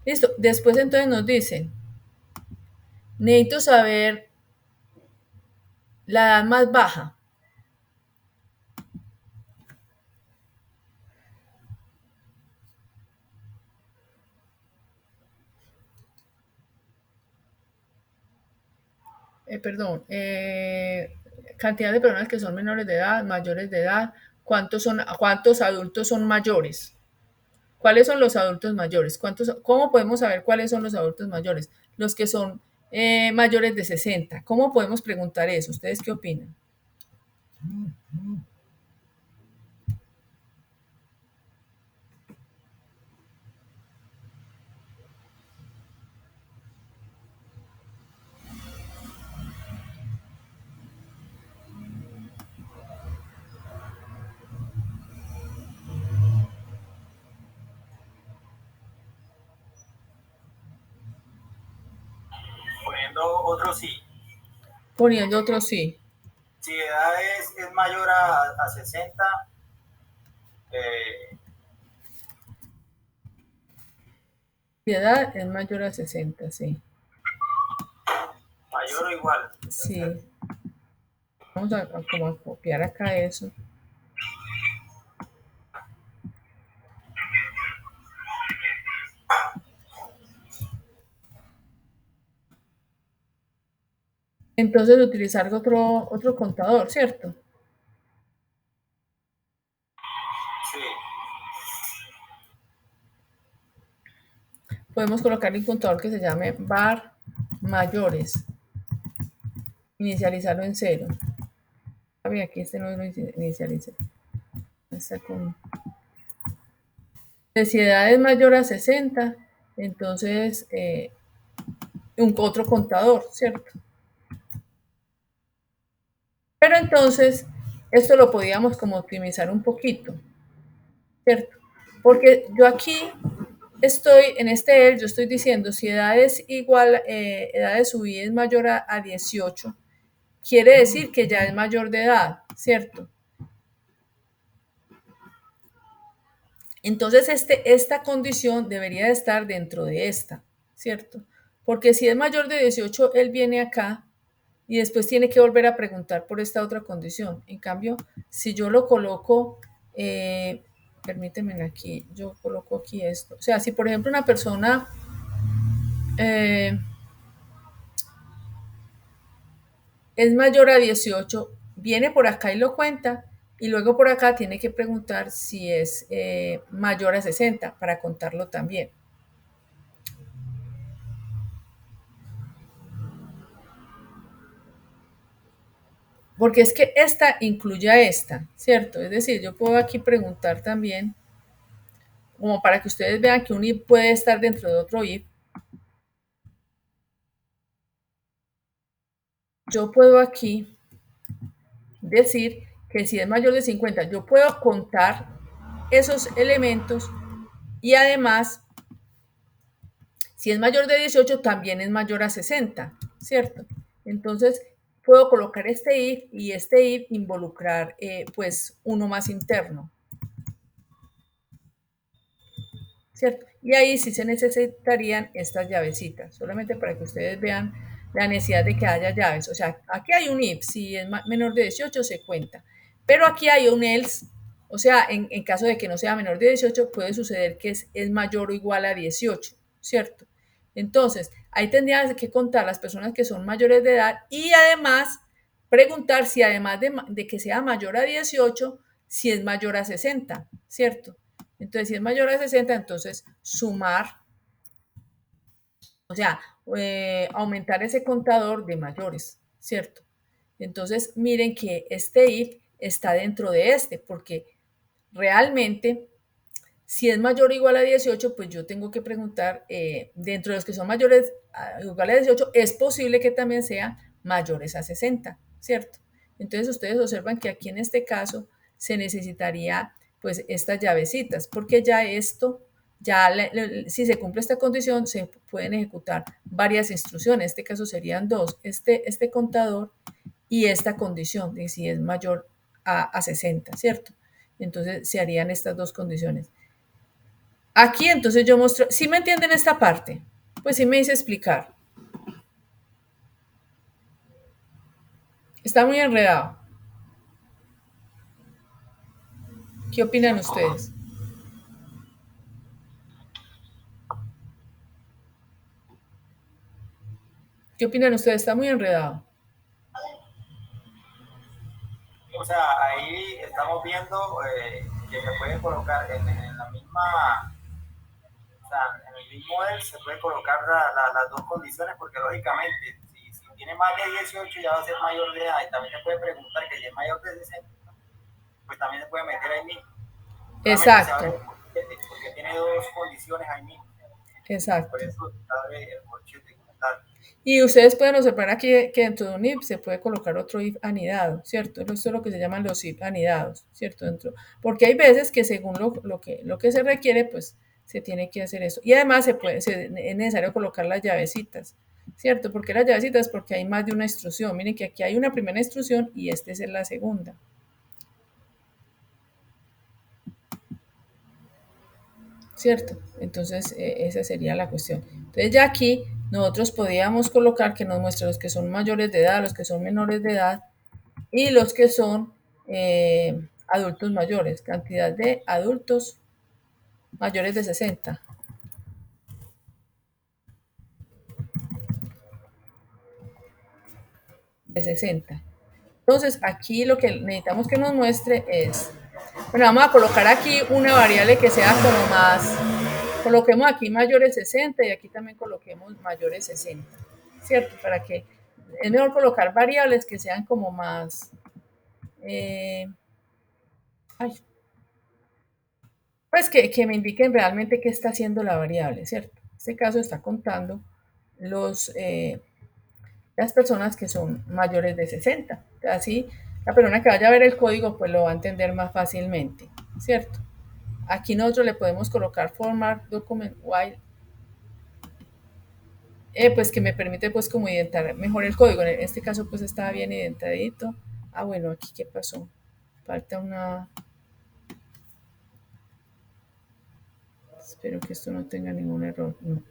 Listo. Después entonces nos dicen, necesito saber la edad más baja. Cantidad de personas que son menores de edad, mayores de edad, cuántos adultos son mayores. ¿Cuáles son los adultos mayores? ¿Cómo podemos saber cuáles son los adultos mayores? Los que son mayores de 60. ¿Cómo podemos preguntar eso? ¿Ustedes qué opinan? Poniendo otro sí. Poniendo otro sí. Si edad es mayor a 60, Si edad es mayor a 60, sí. mayor o igual. Sí. Vamos a copiar acá eso. Entonces utilizar otro contador, ¿cierto? Sí. podemos colocarle un contador que se llame var mayores, inicializarlo en 0. A ver, aquí este no lo inicialice. Está con... Si edad es mayor a 60, entonces otro contador, ¿cierto? Pero entonces esto lo podíamos como optimizar un poquito, ¿cierto? Porque yo aquí estoy, en este EL, yo estoy diciendo si edad es igual, edad de su I es mayor a 18, quiere decir que ya es mayor de edad, ¿cierto? Entonces esta condición debería de estar dentro de esta, ¿cierto? Porque si es mayor de 18, él viene acá y después tiene que volver a preguntar por esta otra condición. En cambio, si yo lo coloco, permíteme aquí, yo coloco aquí esto. O sea, si por ejemplo una persona es mayor a 18, viene por acá y lo cuenta, y luego por acá tiene que preguntar si es mayor a 60 para contarlo también. Porque es que esta incluye a esta, ¿cierto? Es decir, yo puedo aquí preguntar también, como para que ustedes vean que un if puede estar dentro de otro if. Yo puedo aquí decir que si es mayor de 50, yo puedo contar esos elementos y además, si es mayor de 18, también es mayor a 60, ¿cierto? Entonces, puedo colocar este if y este if involucrar pues uno más interno, ¿cierto? Y ahí sí se necesitarían estas llavecitas, solamente para que ustedes vean la necesidad de que haya llaves. O sea, aquí hay un if, si es menor de 18 se cuenta, pero aquí hay un else, o sea, en caso de que no sea menor de 18, puede suceder que es mayor o igual a 18, ¿cierto? Entonces, ahí tendrían que contar las personas que son mayores de edad y además preguntar si además de que sea mayor a 18, si es mayor a 60, ¿cierto? Entonces, si es mayor a 60, entonces sumar, o sea, aumentar ese contador de mayores, ¿cierto? Entonces, miren que este if está dentro de este, porque realmente, si es mayor o igual a 18, pues yo tengo que preguntar, dentro de los que son mayores igual a 18, es posible que también sean mayores a 60, ¿cierto? Entonces, ustedes observan que aquí en este caso se necesitaría pues estas llavecitas, porque ya esto, ya si se cumple esta condición, se pueden ejecutar varias instrucciones. En este caso serían dos, este contador y esta condición de si es mayor a 60, ¿cierto? Entonces se harían estas dos condiciones. Aquí entonces yo muestro, ¿sí me entienden esta parte? Pues sí me hice explicar. Está muy enredado. ¿Qué opinan ustedes? ¿Qué opinan ustedes? Está muy enredado. O sea, ahí estamos viendo que se puede colocar en la misma, o sea, en el mismo él se puede colocar las dos condiciones, porque lógicamente, si tiene más de 18 ya va a ser mayor de edad, y también se puede preguntar que si es mayor de 60, pues también se puede meter ahí mismo. Exacto. Porque tiene dos condiciones ahí mismo. Exacto. Por eso abre el corchete como tal. Y ustedes pueden observar aquí que dentro de un if se puede colocar otro if anidado, ¿cierto? Esto es lo que se llaman los if anidados, ¿cierto? Porque hay veces que según lo que se requiere, pues se tiene que hacer eso. Y además es necesario colocar las llavecitas, ¿cierto? ¿Por qué las llavecitas? Porque hay más de una instrucción. Miren que aquí hay una primera instrucción y esta es la segunda. ¿Cierto? Entonces, esa sería la cuestión. Entonces, ya aquí nosotros podíamos colocar que nos muestre los que son mayores de edad, los que son menores de edad y los que son adultos mayores, cantidad de adultos mayores de 60. De 60. Entonces, aquí lo que necesitamos que nos muestre es, bueno, vamos a colocar aquí una variable que sea como más Coloquemos aquí mayores 60 y aquí también coloquemos mayores 60, ¿cierto? Para que es mejor colocar variables que sean como más... pues que me indiquen realmente qué está haciendo la variable, ¿cierto? En este caso está contando las personas que son mayores de 60. Así la persona que vaya a ver el código pues lo va a entender más fácilmente, ¿cierto? Aquí nosotros le podemos colocar format document while, pues que me permite pues como identificar mejor el código. En este caso pues estaba bien identificadito. Ah, bueno, aquí qué pasó. Falta una... Espero que esto no tenga ningún error. No.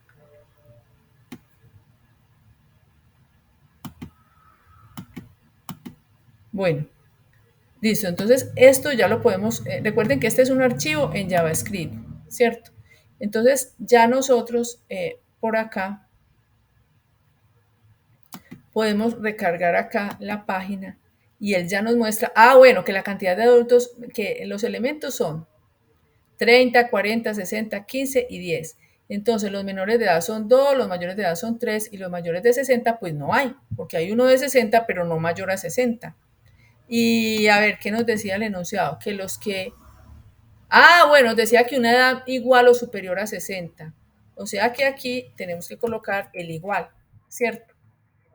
Bueno, listo. Entonces esto ya lo podemos... recuerden que este es un archivo en JavaScript, ¿cierto? Entonces ya nosotros por acá podemos recargar acá la página y él ya nos muestra, bueno, que la cantidad de adultos, que los elementos son 30, 40, 60, 15 y 10. Entonces los menores de edad son 2, los mayores de edad son 3 y los mayores de 60 pues no hay, porque hay uno de 60 pero no mayor a 60. Y a ver, ¿qué nos decía el enunciado? Que los que... bueno, decía que una edad igual o superior a 60. O sea que aquí tenemos que colocar el igual, ¿cierto?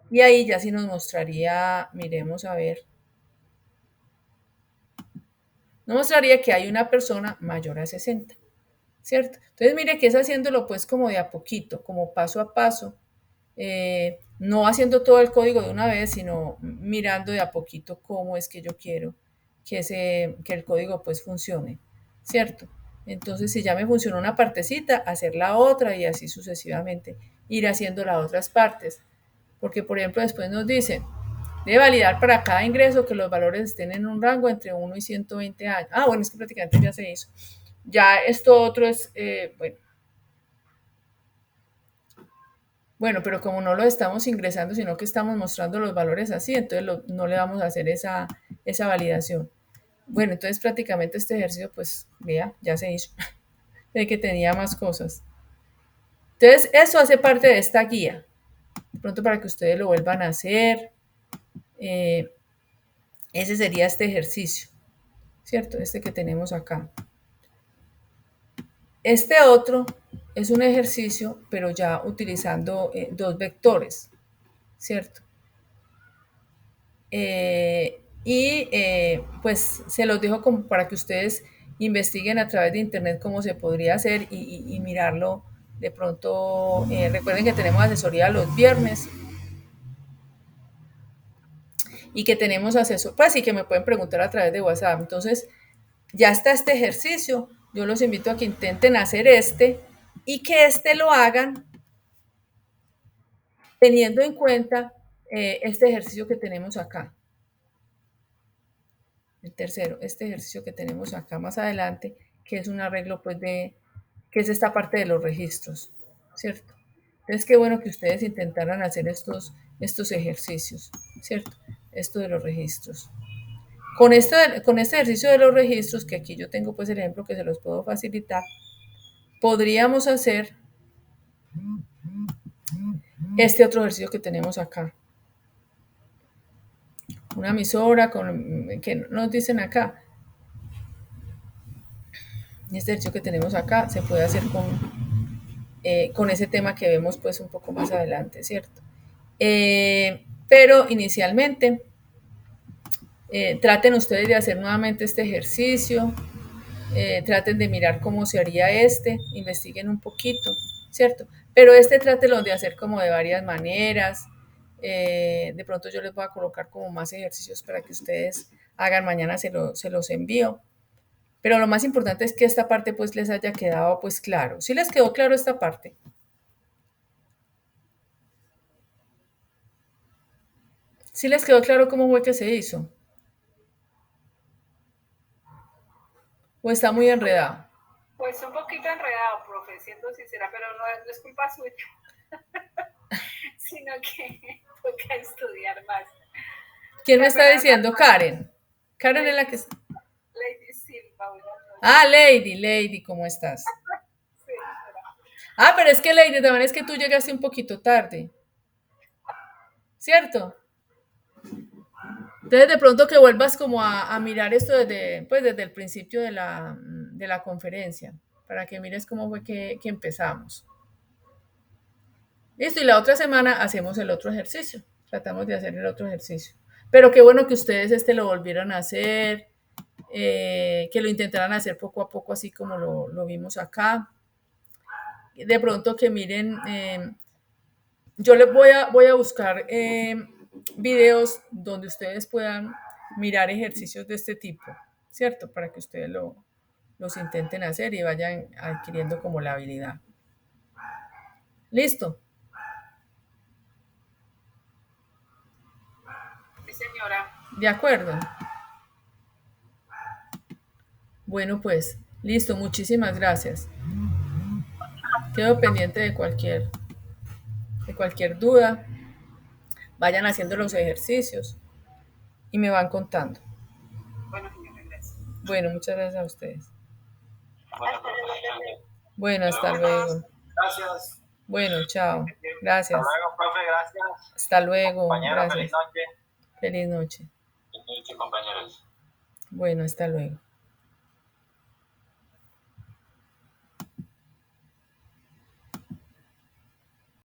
Y ahí ya sí nos mostraría, miremos a ver, nos mostraría que hay una persona mayor a 60, ¿cierto? Entonces mire que es haciéndolo pues como de a poquito, como paso a paso, no haciendo todo el código de una vez, sino mirando de a poquito cómo es que yo quiero que el código pues funcione, ¿cierto? Entonces si ya me funcionó una partecita, hacer la otra y así sucesivamente, ir haciendo las otras partes. Porque por ejemplo después nos dice, debe validar para cada ingreso que los valores estén en un rango entre 1 y 120 años. Bueno, es que prácticamente ya se hizo. Ya esto otro es, bueno, pero como no lo estamos ingresando, sino que estamos mostrando los valores así, entonces no le vamos a hacer esa validación. Bueno, entonces prácticamente este ejercicio, pues, vea, ya se hizo. De que tenía más cosas. Entonces, eso hace parte de esta guía. De pronto para que ustedes lo vuelvan a hacer. Ese sería este ejercicio, ¿cierto? Este que tenemos acá. Este otro es un ejercicio, pero ya utilizando dos vectores, ¿cierto? Pues se los dejo como para que ustedes investiguen a través de internet cómo se podría hacer y mirarlo de pronto. Recuerden que tenemos asesoría los viernes y que tenemos asesor, pues sí que me pueden preguntar a través de WhatsApp. Entonces, ya está este ejercicio. Yo los invito a que intenten hacer y que lo hagan teniendo en cuenta este ejercicio que tenemos acá. El tercero, este ejercicio que tenemos acá más adelante, que es un arreglo pues que es esta parte de los registros, ¿cierto? Entonces, qué bueno que ustedes intentaran hacer estos ejercicios, ¿cierto? Esto de los registros. Con este ejercicio de los registros, que aquí yo tengo pues el ejemplo que se los puedo facilitar, podríamos hacer este otro ejercicio que tenemos acá. Una emisora que nos dicen acá. Este ejercicio que tenemos acá se puede hacer con ese tema que vemos pues un poco más adelante, ¿cierto? Pero inicialmente traten ustedes de hacer nuevamente este ejercicio, traten de mirar cómo se haría investiguen un poquito, ¿cierto? Pero trátelo de hacer como de varias maneras. De pronto yo les voy a colocar como más ejercicios para que ustedes hagan, mañana se los envío. Pero lo más importante es que esta parte pues les haya quedado pues claro. ¿Sí les quedó claro esta parte? ¿Sí les quedó claro cómo fue que se hizo? ¿O está muy enredado? Pues un poquito enredado, profe, siendo sincera, pero no es culpa suya, sino que toca estudiar más. ¿Quién me está diciendo? Karen. Karen es la que... Lady Silva. Lady, ¿cómo estás? Sí, Ah, pero es que Lady, también es que tú llegaste un poquito tarde, ¿cierto? Entonces de pronto que vuelvas como a mirar esto desde, pues, desde el principio de la conferencia, para que mires cómo fue que empezamos. Listo, y la otra semana hacemos el otro ejercicio. Tratamos de hacer el otro ejercicio. Pero qué bueno que ustedes lo volvieron a hacer, que lo intentaran hacer poco a poco, así como lo vimos acá. De pronto que miren, yo les voy a buscar videos donde ustedes puedan mirar ejercicios de este tipo, ¿cierto? Para que ustedes los intenten hacer y vayan adquiriendo como la habilidad. Listo. Sí, señora. De acuerdo. Bueno, pues, listo, muchísimas gracias. Quedo pendiente de cualquier duda. Vayan haciendo los ejercicios y me van contando. Bueno, señora, gracias. Bueno, muchas gracias a ustedes. Bueno, Bueno, hasta luego. gracias. Bueno, chao. Hasta Gracias. luego, profe, gracias. Hasta luego. Compañero, feliz Gracias. noche. Feliz noche. Feliz noche, compañeros. Bueno, hasta luego.